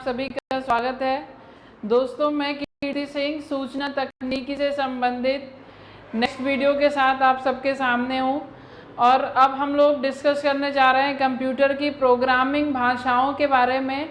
सभी का स्वागत है। दोस्तों, मैं कीर्ति सिंह सूचना तकनीकी से संबंधित नेक्स्ट वीडियो के साथ आप सबके सामने हूँ और अब हम लोग डिस्कस करने जा रहे हैं कंप्यूटर की प्रोग्रामिंग भाषाओं के बारे में।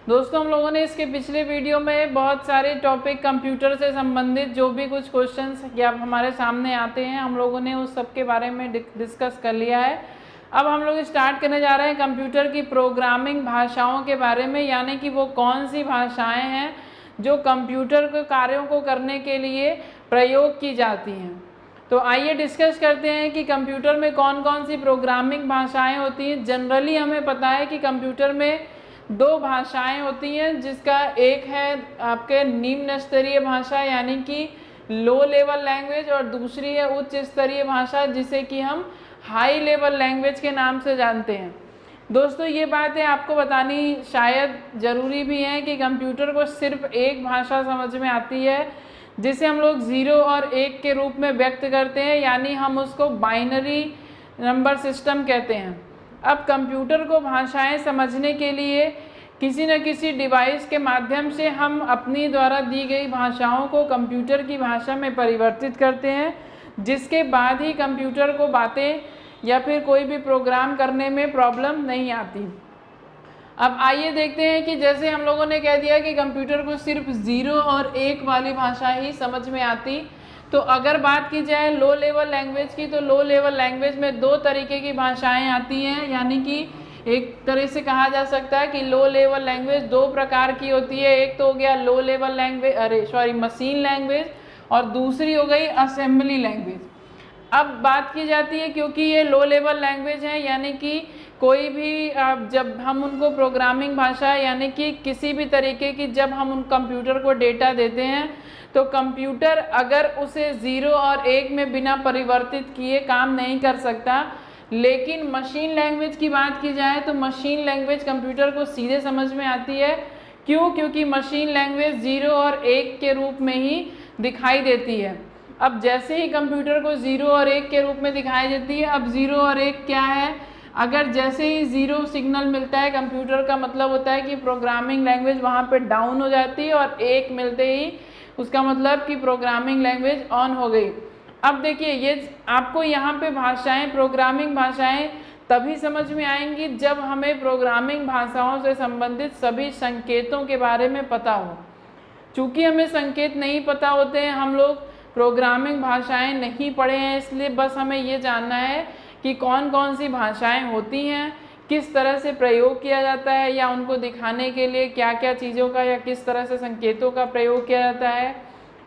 दोस्तों, हम लोगों ने इसके पिछले वीडियो में बहुत सारे टॉपिक कंप्यूटर से संबंधित जो भी कुछ क्वेश्चंस या हमारे सामने आते हैं हम लोगों ने उस सब के बारे में डिस्कस कर लिया है। अब हम लोग स्टार्ट करने जा रहे हैं कंप्यूटर की प्रोग्रामिंग भाषाओं के बारे में, यानी कि वो कौन सी भाषाएं हैं जो कंप्यूटर के कार्यों को करने के लिए प्रयोग की जाती हैं। तो आइए डिस्कस करते हैं कि कंप्यूटर में कौन कौन सी प्रोग्रामिंग भाषाएं होती हैं। जनरली हमें पता है कि कंप्यूटर में दो भाषाएं होती हैं, जिसका एक है आपके निम्न स्तरीय भाषा यानी कि लो लेवल लैंग्वेज और दूसरी है उच्च स्तरीय भाषा जिसे कि हम हाई लेवल लैंग्वेज के नाम से जानते हैं। दोस्तों, ये बातें आपको बतानी शायद ज़रूरी भी है कि कंप्यूटर को सिर्फ एक भाषा समझ में आती है जिसे हम लोग 0 और 1 के रूप में व्यक्त करते हैं, यानी हम उसको बाइनरी नंबर सिस्टम कहते हैं। अब कंप्यूटर को भाषाएं समझने के लिए किसी न किसी डिवाइस के माध्यम से हम अपनी द्वारा दी गई भाषाओं को कंप्यूटर की भाषा में परिवर्तित करते हैं, जिसके बाद ही कंप्यूटर को बातें या फिर कोई भी प्रोग्राम करने में प्रॉब्लम नहीं आती। अब आइए देखते हैं कि जैसे हम लोगों ने कह दिया कि कंप्यूटर को सिर्फ 0 और 1 वाली भाषा ही समझ में आती, तो अगर बात की जाए लो लेवल लैंग्वेज की, तो लो लेवल लैंग्वेज में दो तरीके की भाषाएं आती हैं, यानी कि एक तरह से कहा जा सकता है कि लो लेवल लैंग्वेज दो प्रकार की होती है। एक तो हो गया low level language machine language और दूसरी हो गई असेंबली लैंग्वेज। अब बात की जाती है क्योंकि ये लो लेवल लैंग्वेज है, यानी कि कोई भी जब हम उनको प्रोग्रामिंग भाषा यानी कि किसी भी तरीके की जब हम उन कंप्यूटर को डेटा देते हैं तो कंप्यूटर अगर उसे 0 और 1 में बिना परिवर्तित किए काम नहीं कर सकता। लेकिन मशीन लैंग्वेज की बात की जाए तो मशीन लैंग्वेज कंप्यूटर को सीधे समझ में आती है। क्यों? क्योंकि मशीन लैंग्वेज 0 और 1 के रूप में ही दिखाई देती है। अब जैसे ही कंप्यूटर को 0 और 1 के रूप में दिखाई देती है, अब 0 और 1 क्या है? अगर जैसे ही 0 सिग्नल मिलता है कंप्यूटर का मतलब होता है कि प्रोग्रामिंग लैंग्वेज वहाँ पे डाउन हो जाती है और 1 मिलते ही उसका मतलब कि प्रोग्रामिंग लैंग्वेज ऑन हो गई। अब देखिए, ये आपको यहाँ पे भाषाएं प्रोग्रामिंग भाषाएं तभी समझ में आएंगी जब हमें प्रोग्रामिंग भाषाओं से संबंधित सभी संकेतों के बारे में पता हो। चूँकि हमें संकेत नहीं पता होते हैं, हम लोग प्रोग्रामिंग भाषाएं नहीं पढ़े हैं, इसलिए बस हमें ये जानना है कि कौन कौन सी भाषाएं होती हैं, किस तरह से प्रयोग किया जाता है या उनको दिखाने के लिए क्या क्या चीज़ों का या किस तरह से संकेतों का प्रयोग किया जाता है,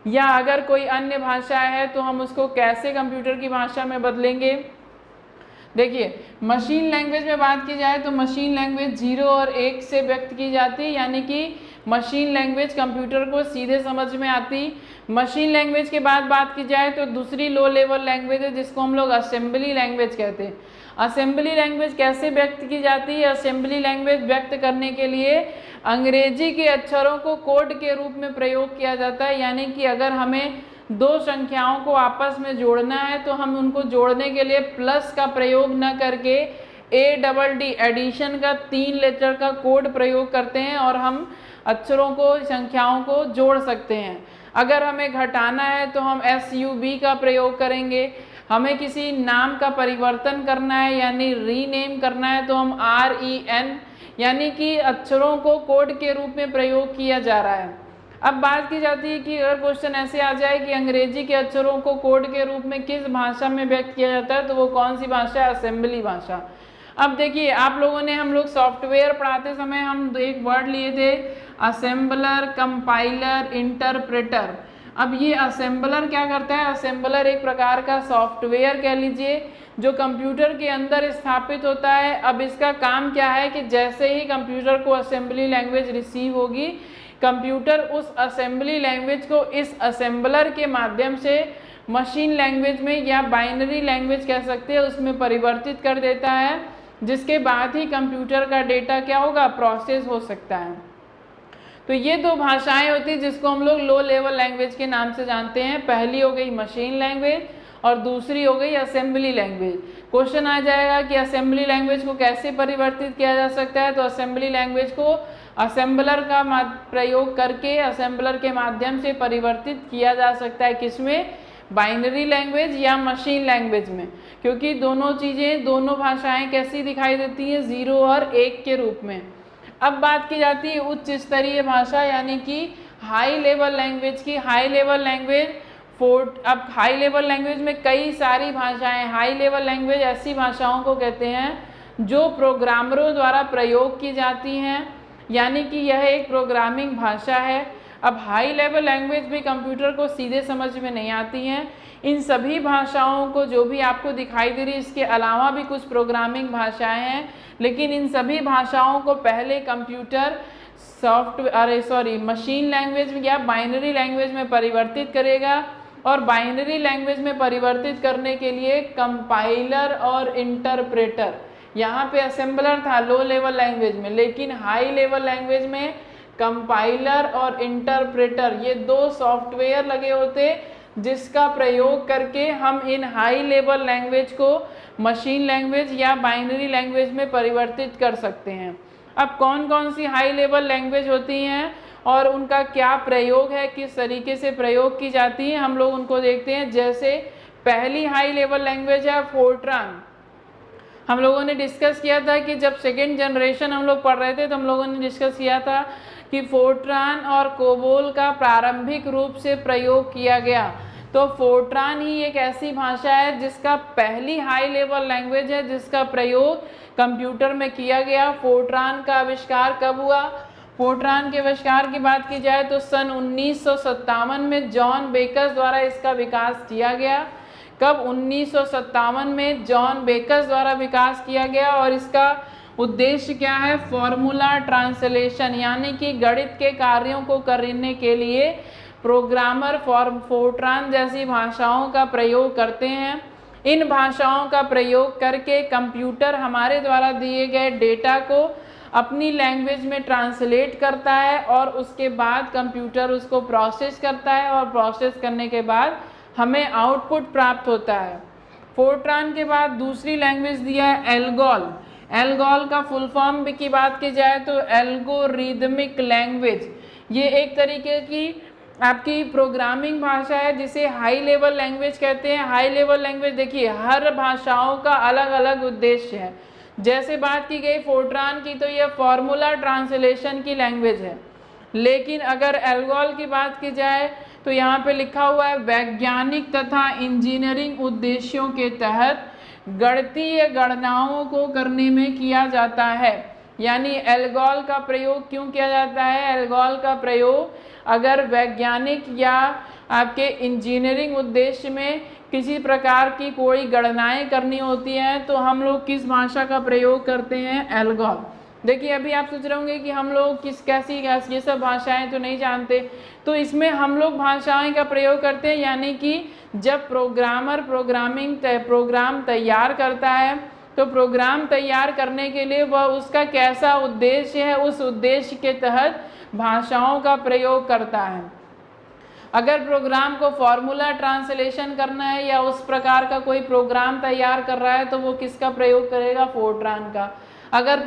या अगर कोई अन्य भाषा है तो हम उसको कैसे कंप्यूटर की भाषा में बदलेंगे। देखिए, मशीन लैंग्वेज में बात की जाए तो मशीन लैंग्वेज 0 और 1 से व्यक्त की जाती है, यानी कि मशीन लैंग्वेज कंप्यूटर को सीधे समझ में आती। मशीन लैंग्वेज के बाद बात की जाए तो दूसरी लो लेवल लैंग्वेज है जिसको हम लोग असेंबली लैंग्वेज कहते हैं। असेंबली लैंग्वेज कैसे व्यक्त की जाती है? असेंबली लैंग्वेज व्यक्त करने के लिए अंग्रेजी के अक्षरों को कोड के रूप में प्रयोग किया जाता है, यानी कि अगर हमें दो संख्याओं को आपस में जोड़ना है तो हम उनको जोड़ने के लिए प्लस का प्रयोग न करके ADD एडिशन का 3 लेटर का कोड प्रयोग करते हैं और हम अक्षरों को संख्याओं को जोड़ सकते हैं। अगर हमें घटाना है तो हम SUB का प्रयोग करेंगे। हमें किसी नाम का परिवर्तन करना है यानी रीनेम करना है तो हम REN यानी कि अक्षरों को कोड के रूप में प्रयोग किया जा रहा है। अब बात की जाती है कि अगर क्वेश्चन ऐसे आ जाए कि अंग्रेजी के अक्षरों को कोड के रूप में किस भाषा में व्यक्त किया जाता है, तो वो कौन सी भाषा है? असेंबली भाषा। अब देखिए, आप लोगों ने हम लोग सॉफ्टवेयर पढ़ाते समय हम एक वर्ड लिए थे असेंबलर, कंपाइलर, इंटरप्रेटर। अब ये असेंबलर क्या करता है? असेंबलर एक प्रकार का सॉफ्टवेयर कह लीजिए जो कंप्यूटर के अंदर स्थापित होता है। अब इसका काम क्या है कि जैसे ही कंप्यूटर को असेंबली लैंग्वेज रिसीव होगी, कंप्यूटर उस असेंबली लैंग्वेज को इस असेंबलर के माध्यम से मशीन लैंग्वेज में या बाइनरी लैंग्वेज कह सकते हैं उसमें परिवर्तित कर देता है, जिसके बाद ही कंप्यूटर का डेटा क्या होगा? प्रोसेस हो सकता है। तो ये दो भाषाएं होती हैं जिसको हम लोग लो लेवल लैंग्वेज के नाम से जानते हैं। पहली हो गई मशीन लैंग्वेज और दूसरी हो गई असेंबली लैंग्वेज। क्वेश्चन आ जाएगा कि असेंबली लैंग्वेज को कैसे परिवर्तित किया जा सकता है, तो असेंबली लैंग्वेज को असेंबलर का प्रयोग करके असेंबलर के माध्यम से परिवर्तित किया जा सकता है। किसमें? बाइनरी लैंग्वेज या मशीन लैंग्वेज में, क्योंकि दोनों चीज़ें, दोनों भाषाएं कैसी दिखाई देती हैं? 0 और 1 के रूप में। अब बात की जाती है उच्च स्तरीय भाषा यानी कि हाई लेवल लैंग्वेज की। हाई लेवल लैंग्वेज अब हाई लेवल लैंग्वेज में कई सारी भाषाएं। हाई लेवल लैंग्वेज ऐसी भाषाओं को कहते हैं जो प्रोग्रामरों द्वारा प्रयोग की जाती हैं, यानी कि यह एक प्रोग्रामिंग भाषा है। अब हाई लेवल लैंग्वेज भी कंप्यूटर को सीधे समझ में नहीं आती हैं। इन सभी भाषाओं को जो भी आपको दिखाई दे रही, इसके अलावा भी कुछ प्रोग्रामिंग भाषाएं हैं, लेकिन इन सभी भाषाओं को पहले कंप्यूटर मशीन लैंग्वेज या बाइनरी लैंग्वेज में परिवर्तित करेगा। और बाइनरी लैंग्वेज में परिवर्तित करने के लिए कंपाइलर और इंटरप्रेटर, यहाँ पे असेंबलर था लो लेवल लैंग्वेज में, लेकिन हाई लेवल लैंग्वेज में कंपाइलर और इंटरप्रेटर, ये 2 सॉफ्टवेयर लगे होते जिसका प्रयोग करके हम इन हाई लेवल लैंग्वेज को मशीन लैंग्वेज या बाइनरी लैंग्वेज में परिवर्तित कर सकते हैं। अब कौन कौन सी हाई लेवल लैंग्वेज होती हैं और उनका क्या प्रयोग है, किस तरीके से प्रयोग की जाती है, हम लोग उनको देखते हैं। जैसे पहली हाई लेवल लैंग्वेज है फोर्ट्रान। हम लोगों ने डिस्कस किया था कि जब सेकेंड जनरेशन हम लोग पढ़ रहे थे तो हम लोगों ने डिस्कस किया था कि फोर्ट्रान और कोबोल का प्रारंभिक रूप से प्रयोग किया गया। तो फोर्ट्रान ही एक ऐसी भाषा है जिसका पहली हाई लेवल लैंग्वेज है जिसका प्रयोग कंप्यूटर में किया गया। फोर्ट्रान का आविष्कार कब हुआ? फोर्ट्रान के आविष्कार की बात की जाए तो सन 1957 में जॉन बेकर्स द्वारा इसका विकास किया गया। कब? 1957 में जॉन बेकर्स द्वारा विकास किया गया। और इसका उद्देश्य क्या है? फॉर्मूला ट्रांसलेशन, यानी कि गणित के कार्यों को करने के लिए प्रोग्रामर फोर्ट्रान जैसी भाषाओं का प्रयोग करते हैं। इन भाषाओं का प्रयोग करके कंप्यूटर हमारे द्वारा दिए गए डेटा को अपनी लैंग्वेज में ट्रांसलेट करता है और उसके बाद कंप्यूटर उसको प्रोसेस करता है और प्रोसेस करने के बाद हमें आउटपुट प्राप्त होता है। फोर्ट्रान के बाद दूसरी लैंग्वेज दिया है एल्गोल। एल्गोल का फुल फॉर्म की बात की जाए तो एल्गोरिदमिक लैंग्वेज। ये एक तरीके की आपकी प्रोग्रामिंग भाषा है जिसे हाई लेवल लैंग्वेज कहते हैं। हाई लेवल लैंग्वेज देखिए हर भाषाओं का अलग अलग उद्देश्य है। जैसे बात की गई फोर्ट्रान की तो यह फॉर्मूला ट्रांसलेशन की लैंग्वेज है, लेकिन अगर एल्गोल की बात की जाए तो यहाँ पे लिखा हुआ है वैज्ञानिक तथा इंजीनियरिंग उद्देश्यों के तहत गणितीय गणनाओं को करने में किया जाता है। यानी एल्गोल का प्रयोग क्यों किया जाता है? एल्गोल का प्रयोग अगर वैज्ञानिक या आपके इंजीनियरिंग उद्देश्य में किसी प्रकार की कोई गणनाएं करनी होती हैं तो हम लोग किस भाषा का प्रयोग करते हैं? एल्गोल। देखिए अभी आप सोच रहे होंगे कि हम लोग कैसी ये सब भाषाएं तो नहीं जानते, तो इसमें हम लोग भाषाएं का प्रयोग करते हैं। यानी कि जब प्रोग्रामर प्रोग्राम तैयार करता है तो प्रोग्राम तैयार करने के लिए वह उसका कैसा उद्देश्य है, उस उद्देश्य के तहत भाषाओं का प्रयोग करता है। अगर प्रोग्राम को फॉर्मूला ट्रांसलेशन करना है या उस प्रकार का कोई प्रोग्राम तैयार कर रहा है तो वो किसका प्रयोग करेगा? फोर्ट्रान का। अगर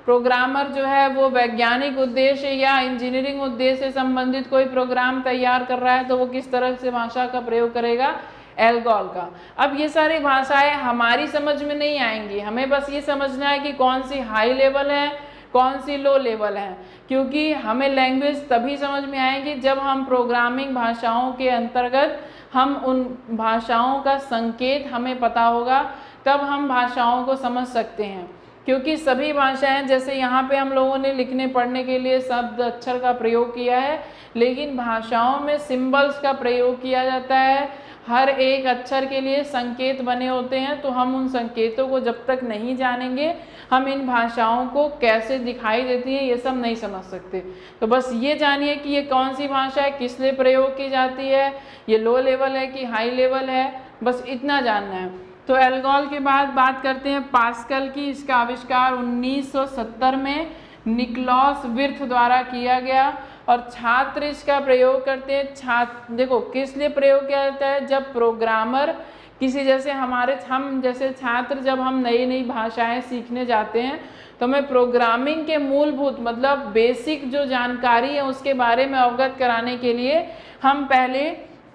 प्रोग्रामर जो है वो वैज्ञानिक उद्देश्य या इंजीनियरिंग उद्देश्य से संबंधित कोई प्रोग्राम तैयार कर रहा है तो वो किस तरह से भाषा का प्रयोग करेगा? एल्गोल का। अब ये सारी भाषाएं हमारी समझ में नहीं आएंगी, हमें बस ये समझना है कि कौन सी हाई लेवल है, कौन सी लो लेवल है, क्योंकि हमें लैंग्वेज तभी समझ में आएगी जब हम प्रोग्रामिंग भाषाओं के अंतर्गत हम उन भाषाओं का संकेत हमें पता होगा, तब हम भाषाओं को समझ सकते हैं। क्योंकि सभी भाषाएं, जैसे यहाँ पे हम लोगों ने लिखने पढ़ने के लिए शब्द अक्षर का प्रयोग किया है, लेकिन भाषाओं में सिंबल्स का प्रयोग किया जाता है। हर एक अक्षर के लिए संकेत बने होते हैं, तो हम उन संकेतों को जब तक नहीं जानेंगे हम इन भाषाओं को कैसे दिखाई देती है ये सब नहीं समझ सकते। तो बस ये जानिए कि ये कौन सी भाषा है, किस लिए प्रयोग की जाती है, ये लो लेवल है कि हाई लेवल है, बस इतना जानना है। तो एल्गोल के बाद बात करते हैं पास्कल की। इसका आविष्कार 1970 में निकोलस विर्थ द्वारा किया गया और छात्र इसका प्रयोग करते हैं। देखो किस लिए प्रयोग किया जाता है? जब प्रोग्रामर किसी, जैसे हम जैसे छात्र जब हम नई नई भाषाएं सीखने जाते हैं तो मैं प्रोग्रामिंग के मूलभूत मतलब बेसिक जो जानकारी है उसके बारे में अवगत कराने के लिए हम पहले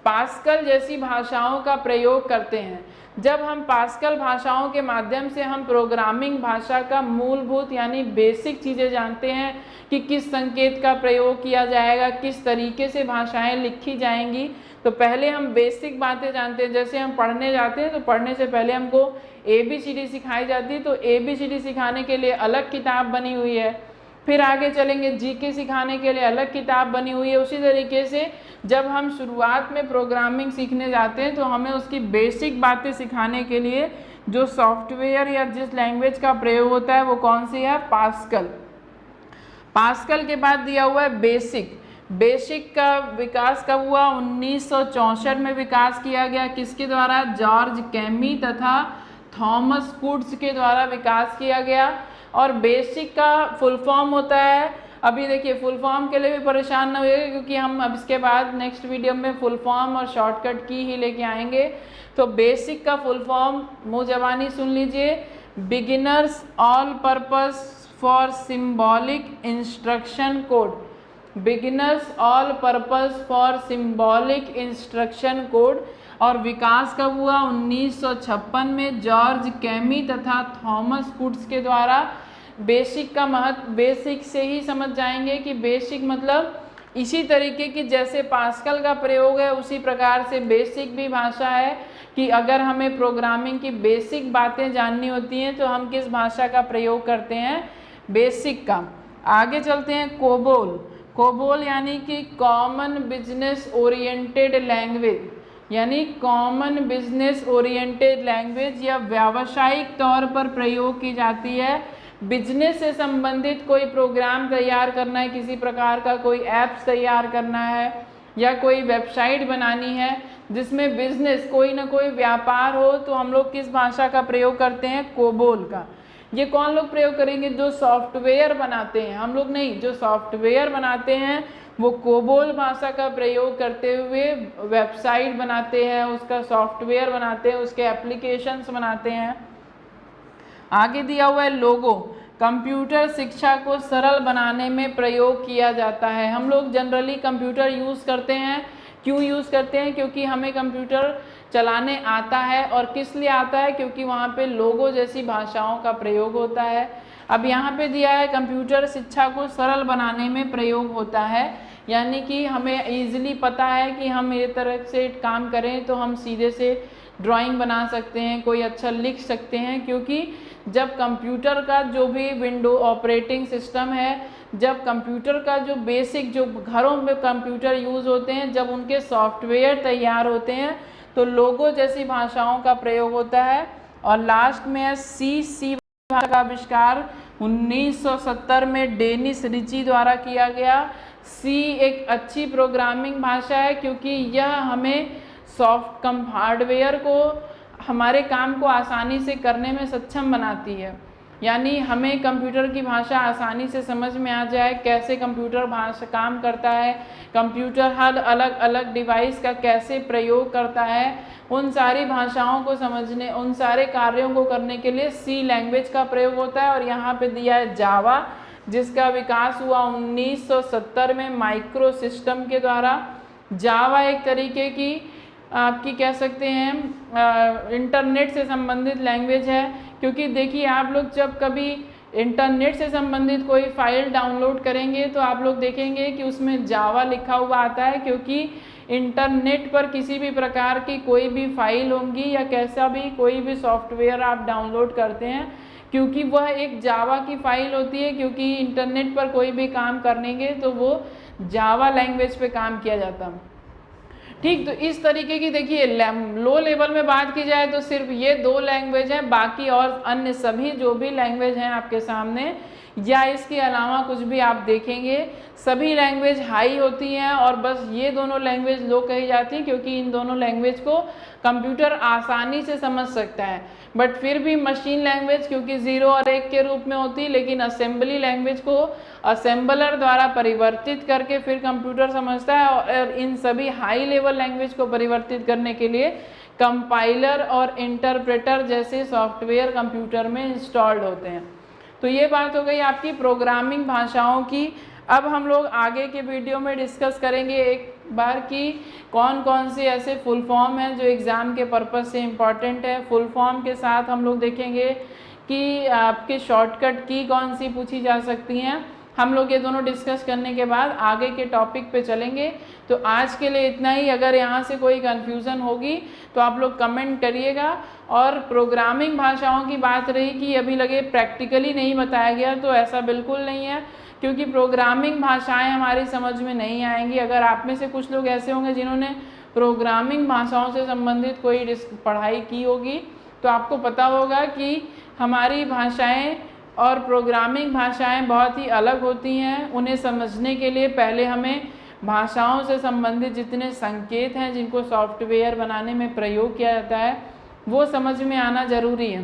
पास्कल जैसी भाषाओं का प्रयोग करते हैं। जब हम पास्कल भाषाओं के माध्यम से हम प्रोग्रामिंग भाषा का मूलभूत यानी बेसिक चीज़ें जानते हैं कि किस संकेत का प्रयोग किया जाएगा, किस तरीके से भाषाएं लिखी जाएंगी, तो पहले हम बेसिक बातें जानते हैं। जैसे हम पढ़ने जाते हैं तो पढ़ने से पहले हमको ABCD सिखाई जाती है, तो ABCD सिखाने के लिए अलग किताब बनी हुई है। फिर आगे चलेंगे, GK सिखाने के लिए अलग किताब बनी हुई है। उसी तरीके से जब हम शुरुआत में प्रोग्रामिंग सीखने जाते हैं तो हमें उसकी बेसिक बातें सिखाने के लिए जो सॉफ्टवेयर या जिस लैंग्वेज का प्रयोग होता है वो कौन सी है? पास्कल। पास्कल के बाद दिया हुआ है बेसिक। बेसिक का विकास कब हुआ? 1964 में विकास किया गया। किसके द्वारा? जॉर्ज कैमी तथा थॉमस कुट्स के द्वारा विकास किया गया। और बेसिक का फुल फॉर्म होता है, अभी देखिए फुल फॉर्म के लिए भी परेशान न होइएगा क्योंकि हम अब इसके बाद नेक्स्ट वीडियो में फुल फॉर्म और शॉर्टकट की ही लेके आएंगे। तो बेसिक का फुल फॉर्म मुँह ज़बानी सुन लीजिए, beginners all purpose for symbolic instruction code. Beginners all purpose for symbolic instruction code. और विकास कब हुआ? 1956 में जॉर्ज कैमी तथा थॉमस कुट्स के द्वारा। बेसिक का महत्व बेसिक से ही समझ जाएंगे कि बेसिक मतलब इसी तरीके की जैसे पास्कल का प्रयोग है उसी प्रकार से बेसिक भी भाषा है कि अगर हमें प्रोग्रामिंग की बेसिक बातें जाननी होती हैं तो हम किस भाषा का प्रयोग करते हैं? बेसिक का। आगे चलते हैं, कोबोल। कोबोल यानी कि कॉमन बिजनेस ओरिएंटेड लैंग्वेज, यानी कॉमन बिजनेस ओरिएंटेड लैंग्वेज या व्यावसायिक तौर पर प्रयोग की जाती है। बिजनेस से संबंधित कोई प्रोग्राम तैयार करना है, किसी प्रकार का कोई ऐप्स तैयार करना है या कोई वेबसाइट बनानी है जिसमें बिजनेस कोई ना कोई व्यापार हो, तो हम लोग किस भाषा का प्रयोग करते हैं? कोबोल का। ये कौन लोग प्रयोग करेंगे? जो सॉफ्टवेयर बनाते हैं, हम लोग नहीं, जो सॉफ्टवेयर बनाते हैं वो कोबोल भाषा का प्रयोग करते हुए वेबसाइट बनाते हैं, उसका सॉफ्टवेयर बनाते हैं, उसके एप्लीकेशंस बनाते हैं। आगे दिया हुआ है लोगो। कंप्यूटर शिक्षा को सरल बनाने में प्रयोग किया जाता है। हम लोग जनरली कंप्यूटर यूज़ करते हैं, क्यों यूज़ करते हैं? क्योंकि हमें कंप्यूटर चलाने आता है। और किस लिए आता है? क्योंकि वहाँ पे लोगो जैसी भाषाओं का प्रयोग होता है। अब यहाँ पे दिया है कंप्यूटर शिक्षा को सरल बनाने में प्रयोग होता है, यानी कि हमें ईजिली पता है कि हम ये तरह से काम करें तो हम सीधे से ड्राइंग बना सकते हैं, कोई अच्छा लिख सकते हैं। क्योंकि जब कंप्यूटर का जो भी विंडो ऑपरेटिंग सिस्टम है, जब कंप्यूटर का जो बेसिक जो घरों में कंप्यूटर यूज़ होते हैं, जब उनके सॉफ्टवेयर तैयार होते हैं तो लोगो जैसी भाषाओं का प्रयोग होता है। और लास्ट में है सी भाषा का आविष्कार 1970 में डेनिस रिची द्वारा किया गया। सी एक अच्छी प्रोग्रामिंग भाषा है क्योंकि यह हमें सॉफ्ट हार्डवेयर को हमारे काम को आसानी से करने में सक्षम बनाती है, यानी हमें कंप्यूटर की भाषा आसानी से समझ में आ जाए, कैसे कंप्यूटर भाषा काम करता है, कंप्यूटर हर अलग अलग डिवाइस का कैसे प्रयोग करता है, उन सारी भाषाओं को समझने, उन सारे कार्यों को करने के लिए सी लैंग्वेज का प्रयोग होता है। और यहाँ पे दिया है जावा, जिसका विकास हुआ 1970 में माइक्रो सिस्टम के द्वारा। जावा एक तरीके की आपकी कह सकते हैं इंटरनेट से संबंधित लैंग्वेज है, क्योंकि देखिए आप लोग जब कभी इंटरनेट से संबंधित कोई फाइल डाउनलोड करेंगे तो आप लोग देखेंगे कि उसमें जावा लिखा हुआ आता है, क्योंकि इंटरनेट पर किसी भी प्रकार की कोई भी फाइल होंगी या कैसा भी कोई भी सॉफ्टवेयर आप डाउनलोड करते हैं, क्योंकि वह एक जावा की फ़ाइल होती है, क्योंकि इंटरनेट पर कोई भी काम करेंगे तो वो जावा लैंग्वेज पे काम किया जाता है। ठीक, तो इस तरीके की देखिए लो लेवल में बात की जाए तो सिर्फ ये 2 लैंग्वेज हैं, बाकी और अन्य सभी जो भी लैंग्वेज हैं आपके सामने या इसके अलावा कुछ भी आप देखेंगे सभी लैंग्वेज हाई होती हैं, और बस ये दोनों लैंग्वेज लो कही जाती हैं क्योंकि इन दोनों लैंग्वेज को कंप्यूटर आसानी से समझ सकता है। बट फिर भी मशीन लैंग्वेज क्योंकि 0 और 1 के रूप में होती है, लेकिन असेंबली लैंग्वेज को असेंबलर द्वारा परिवर्तित करके फिर कंप्यूटर समझता है। और इन सभी हाई लेवल लैंग्वेज को परिवर्तित करने के लिए कंपाइलर और इंटरप्रेटर जैसे सॉफ्टवेयर कंप्यूटर में इंस्टॉल्ड होते हैं। तो ये बात हो गई आपकी प्रोग्रामिंग भाषाओं की। अब हम लोग आगे के वीडियो में डिस्कस करेंगे एक बार कि कौन कौन से ऐसे फुल फॉर्म हैं जो एग्ज़ाम के पर्पज़ से इम्पॉर्टेंट है। फुल फॉर्म के साथ हम लोग देखेंगे कि आपके शॉर्टकट की कौन सी पूछी जा सकती हैं। हम लोग ये दोनों डिस्कस करने के बाद आगे के टॉपिक पे चलेंगे। तो आज के लिए इतना ही। अगर यहाँ से कोई कन्फ्यूज़न होगी तो आप लोग कमेंट करिएगा। और प्रोग्रामिंग भाषाओं की बात रही कि अभी लगे प्रैक्टिकली नहीं बताया गया, तो ऐसा बिल्कुल नहीं है, क्योंकि प्रोग्रामिंग भाषाएं हमारी समझ में नहीं आएंगी। अगर आप में से कुछ लोग ऐसे होंगे जिन्होंने प्रोग्रामिंग भाषाओं से संबंधित कोई पढ़ाई की होगी, तो आपको पता होगा कि हमारी भाषाएं और प्रोग्रामिंग भाषाएं बहुत ही अलग होती हैं। उन्हें समझने के लिए पहले हमें भाषाओं से संबंधित जितने संकेत हैं जिनको सॉफ्टवेयर बनाने में प्रयोग किया जाता है वो समझ में आना ज़रूरी है।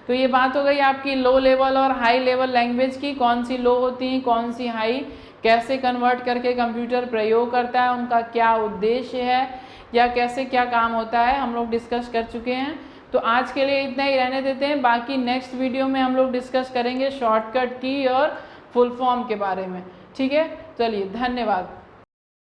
तो ये बात हो गई आपकी लो लेवल और हाई लेवल लैंग्वेज की। कौन सी लो होती हैं, कौन सी हाई, कैसे कन्वर्ट करके कंप्यूटर प्रयोग करता है, उनका क्या उद्देश्य है या कैसे क्या काम होता है, हम लोग डिस्कस कर चुके हैं। तो आज के लिए इतना ही रहने देते हैं। बाकी नेक्स्ट वीडियो में हम लोग डिस्कस करेंगे शॉर्टकट की और फुल फॉर्म के बारे में। ठीक है, चलिए, धन्यवाद।